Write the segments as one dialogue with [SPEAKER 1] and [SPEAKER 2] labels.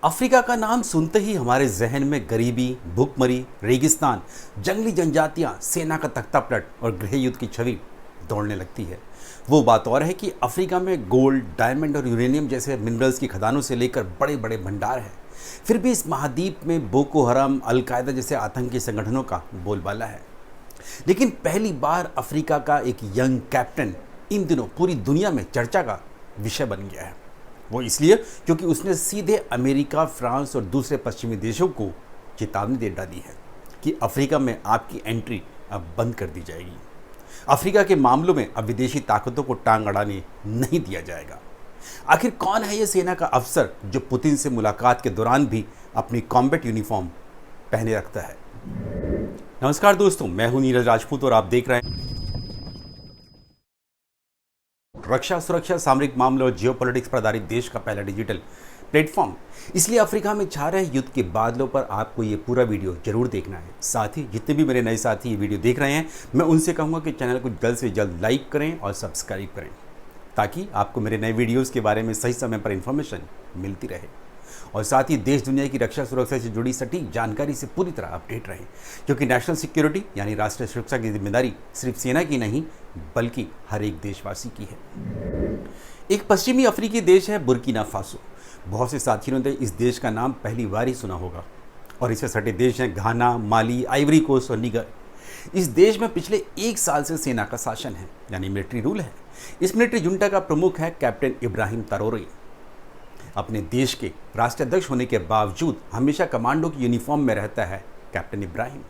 [SPEAKER 1] Africa का नाम सुनते ही हमारे जहन में गरीबी, भूखमरी, रेगिस्तान, जंगली जनजातियां, सेना का तख्ता पलट और गृह युद्ध की छवि दौड़ने लगती है। वो बात और है कि अफ्रीका में गोल्ड, डायमंड और यूरेनियम जैसे मिनरल्स की खदानों से लेकर बड़े बड़े भंडार हैं। फिर भी इस महाद्वीप में बोको हराम, अलकायदा जैसे आतंकी संगठनों का बोलबाला है। लेकिन पहली बार अफ्रीका का एक यंग कैप्टन इन दिनों पूरी दुनिया में चर्चा का विषय बन गया है। वो इसलिए क्योंकि उसने सीधे अमेरिका, फ्रांस और दूसरे पश्चिमी देशों को चेतावनी दे डाली है कि अफ्रीका में आपकी एंट्री अब बंद कर दी जाएगी। अफ्रीका के मामलों में अब विदेशी ताकतों को टांग अड़ाने नहीं दिया जाएगा। आखिर कौन है ये सेना का अफसर जो पुतिन से मुलाकात के दौरान भी अपनी कॉम्बैट यूनिफॉर्म पहने रखता है? नमस्कार दोस्तों, मैं हूं नीरज राजपूत और आप देख रहे हैं रक्षा, सुरक्षा, सामरिक मामले और जियोपॉलिटिक्स पर आधारित देश का पहला डिजिटल प्लेटफॉर्म। इसलिए अफ्रीका में छा रहे युद्ध के बादलों पर आपको ये पूरा वीडियो जरूर देखना है। साथ ही जितने भी मेरे नए साथी ये वीडियो देख रहे हैं, मैं उनसे कहूँगा कि चैनल को जल्द से जल्द लाइक करें और सब्सक्राइब करें, ताकि आपको मेरे नए वीडियोज़ के बारे में सही समय पर इंफॉर्मेशन मिलती रहे और साथ ही देश दुनिया की रक्षा सुरक्षा से जुड़ी सटीक जानकारी से पूरी तरह अपडेट रहें, क्योंकि नेशनल सिक्योरिटी यानी राष्ट्रीय सुरक्षा की जिम्मेदारी सिर्फ सेना की नहीं बल्कि हर एक देशवासी की है। एक पश्चिमी अफ्रीकी देश है बुर्किना फासो। बहुत से साथियों ने इस देश का नाम पहली बार ही सुना होगा और इससे सटे देश हैं घाना, माली, आइवरी कोस्ट और निगर। इस देश में पिछले 1 साल से सेना का शासन है यानी मिलिट्री रूल है। इस मिलिट्री जुंटा का प्रमुख है कैप्टन इब्राहिम ट्राओरे। अपने देश के राष्ट्राध्यक्ष होने के बावजूद हमेशा कमांडो की यूनिफॉर्म में रहता है कैप्टन इब्राहिम।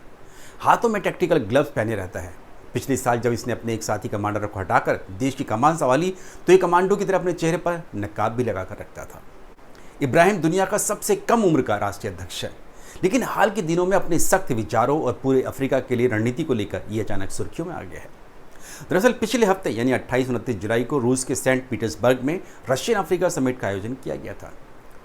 [SPEAKER 1] हाथों में टैक्टिकल ग्लव्स पहने रहता है। पिछले साल जब इसने अपने एक साथी कमांडर को हटाकर देश की कमान संभाली तो ये कमांडो की तरह अपने चेहरे पर नकाब भी लगाकर रखता था। इब्राहिम दुनिया का सबसे कम उम्र का राष्ट्रीय अध्यक्ष है, लेकिन हाल के दिनों में अपने सख्त विचारों और पूरे अफ्रीका के लिए रणनीति को लेकर ये अचानक सुर्खियों में आ गया है। दरअसल पिछले हफ्ते यानी 28-29 जुलाई को रूस के सेंट पीटर्सबर्ग में रशियन अफ्रीका समिट का आयोजन किया गया था।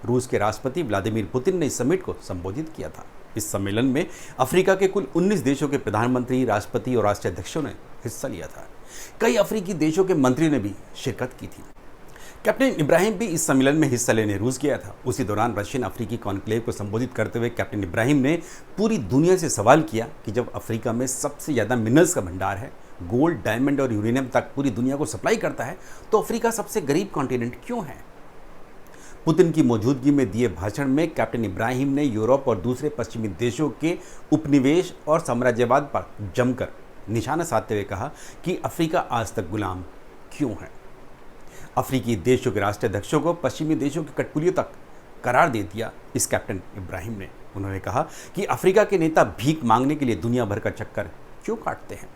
[SPEAKER 1] रूस के राष्ट्रपति व्लादिमीर पुतिन ने इस समिट को संबोधित किया था। इस सम्मेलन में अफ्रीका के कुल 19 देशों के प्रधानमंत्री, राष्ट्रपति और राष्ट्रीय अध्यक्षों ने हिस्सा लिया था। कई अफ्रीकी देशों के मंत्रियों ने भी शिरकत की थी। कैप्टन इब्राहिम भी इस सम्मेलन में हिस्सा लेने रूस गया था। उसी दौरान रशियन अफ्रीकी कॉन्क्लेव को संबोधित करते हुए कैप्टन इब्राहिम ने पूरी दुनिया से सवाल किया कि जब अफ्रीका में सबसे ज़्यादा मिनरल्स का भंडार है, गोल्ड, डायमंड और यूरेनियम तक पूरी दुनिया को सप्लाई करता है, तो अफ्रीका सबसे गरीब कॉन्टिनेंट क्यों है? पुतिन की मौजूदगी में दिए भाषण में कैप्टन इब्राहिम ने यूरोप और दूसरे पश्चिमी देशों के उपनिवेश और साम्राज्यवाद पर जमकर निशाना साधते हुए कहा कि अफ्रीका आज तक गुलाम क्यों है। अफ्रीकी देशों के राष्ट्रीय अध्यक्षों को पश्चिमी देशों की कठपुतलियों तक करार दे दिया इस कैप्टन इब्राहिम ने। उन्होंने कहा कि अफ्रीका के नेता भीख मांगने के लिए दुनिया भर का चक्कर क्यों काटते हैं।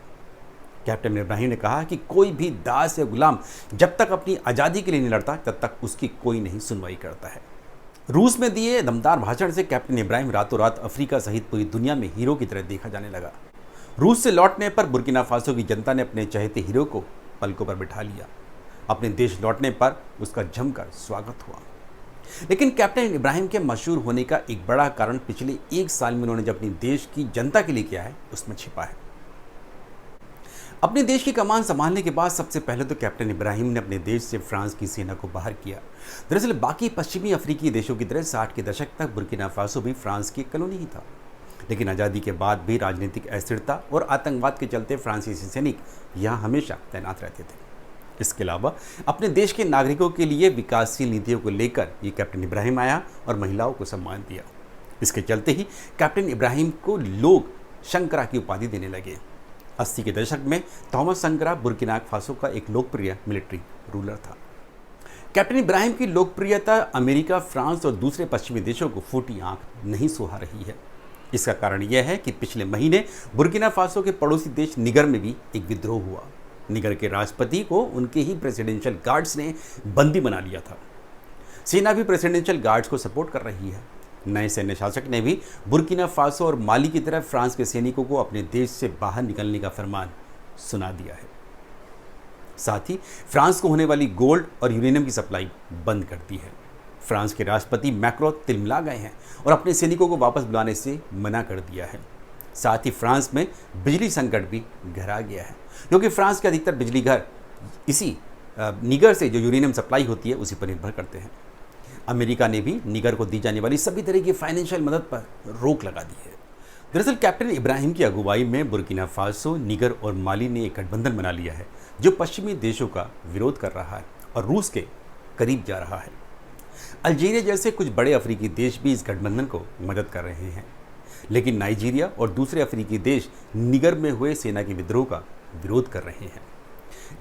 [SPEAKER 1] कैप्टन इब्राहिम ने कहा कि कोई भी दास या गुलाम जब तक अपनी आज़ादी के लिए नहीं लड़ता तब तक उसकी कोई नहीं सुनवाई करता है। रूस में दिए दमदार भाषण से कैप्टन इब्राहिम रातों रात अफ्रीका सहित पूरी दुनिया में हीरो की तरह देखा जाने लगा। रूस से लौटने पर बुर्किना फासो की जनता ने अपने चहेते हीरो को पलकों पर बिठा लिया। अपने देश लौटने पर उसका जमकर स्वागत हुआ। लेकिन कैप्टन इब्राहिम के मशहूर होने का एक बड़ा कारण पिछले 1 साल में उन्होंने जो अपनी देश की जनता के लिए किया है उसमें छिपा है। अपने देश की कमान संभालने के बाद सबसे पहले तो कैप्टन इब्राहिम ने अपने देश से फ्रांस की सेना को बाहर किया। दरअसल बाकी पश्चिमी अफ्रीकी देशों की तरह 60 के दशक तक बुर्किना फासो भी फ्रांस की कॉलोनी ही था, लेकिन आज़ादी के बाद भी राजनीतिक अस्थिरता और आतंकवाद के चलते फ्रांसीसी सैनिक यहाँ हमेशा तैनात रहते थे। इसके अलावा अपने देश के नागरिकों के लिए विकासशील नीतियों को लेकर ये कैप्टन इब्राहिम आया और महिलाओं को सम्मान दिया। इसके चलते ही कैप्टन इब्राहिम को लोग शंकरा की उपाधि देने लगे। 80 के दशक में थॉमस संकरा बुर्किना फासो का एक लोकप्रिय मिलिट्री रूलर था। कैप्टन इब्राहिम की लोकप्रियता अमेरिका, फ्रांस और दूसरे पश्चिमी देशों को फूटी आंख नहीं सुहा रही है। इसका कारण यह है कि पिछले महीने बुर्किना फासो के पड़ोसी देश निगर में भी एक विद्रोह हुआ। निगर के राष्ट्रपति को उनके ही प्रेसिडेंशियल गार्ड्स ने बंदी बना लिया था। सेना भी प्रेसिडेंशियल गार्ड्स को सपोर्ट कर रही है। नए सैन्य शासक ने भी बुर्किना फासो और माली की तरह फ्रांस के सैनिकों को अपने देश से बाहर निकलने का फरमान सुना दिया है। साथ ही फ्रांस को होने वाली गोल्ड और यूरेनियम की सप्लाई बंद कर दी है। फ्रांस के राष्ट्रपति मैक्रो तिलमिला गए हैं और अपने सैनिकों को वापस बुलाने से मना कर दिया है। साथ ही फ्रांस में बिजली संकट भी गहरा गया है, क्योंकि फ्रांस के अधिकतर बिजली घर इसी निगर से जो यूरेनियम सप्लाई होती है उसी पर निर्भर करते हैं। अमेरिका ने भी निगर को दी जाने वाली सभी तरह की फाइनेंशियल मदद पर रोक लगा दी है। दरअसल कैप्टन इब्राहिम की अगुवाई में बुर्किना फासो, निगर और माली ने एक गठबंधन बना लिया है जो पश्चिमी देशों का विरोध कर रहा है और रूस के करीब जा रहा है। अल्जीरिया जैसे कुछ बड़े अफ्रीकी देश भी इस गठबंधन को मदद कर रहे हैं, लेकिन नाइजीरिया और दूसरे अफ्रीकी देश निगर में हुए सेना के विद्रोह का विरोध कर रहे हैं।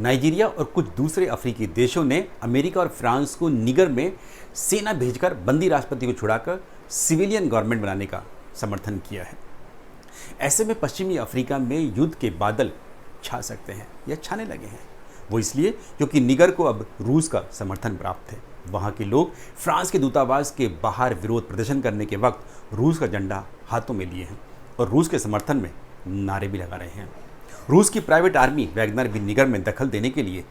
[SPEAKER 1] नाइजीरिया और कुछ दूसरे अफ्रीकी देशों ने अमेरिका और फ्रांस को निगर में सेना भेजकर बंदी राष्ट्रपति को छुड़ाकर सिविलियन गवर्नमेंट बनाने का समर्थन किया है। ऐसे में पश्चिमी अफ्रीका में युद्ध के बादल छा सकते हैं या छाने लगे हैं। वो इसलिए क्योंकि निगर को अब रूस का समर्थन प्राप्त है। वहाँ के लोग फ्रांस के दूतावास के बाहर विरोध प्रदर्शन करने के वक्त रूस का झंडा हाथों में लिए हैं और रूस के समर्थन में नारे भी लगा रहे हैं। रूस की प्राइवेट आर्मी वैगनर भी निगर में दखल देने के लिए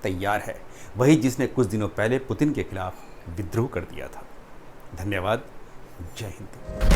[SPEAKER 1] तैयार है, वही जिसने कुछ दिनों पहले पुतिन के खिलाफ विद्रोह कर दिया था। धन्यवाद। जय हिंद।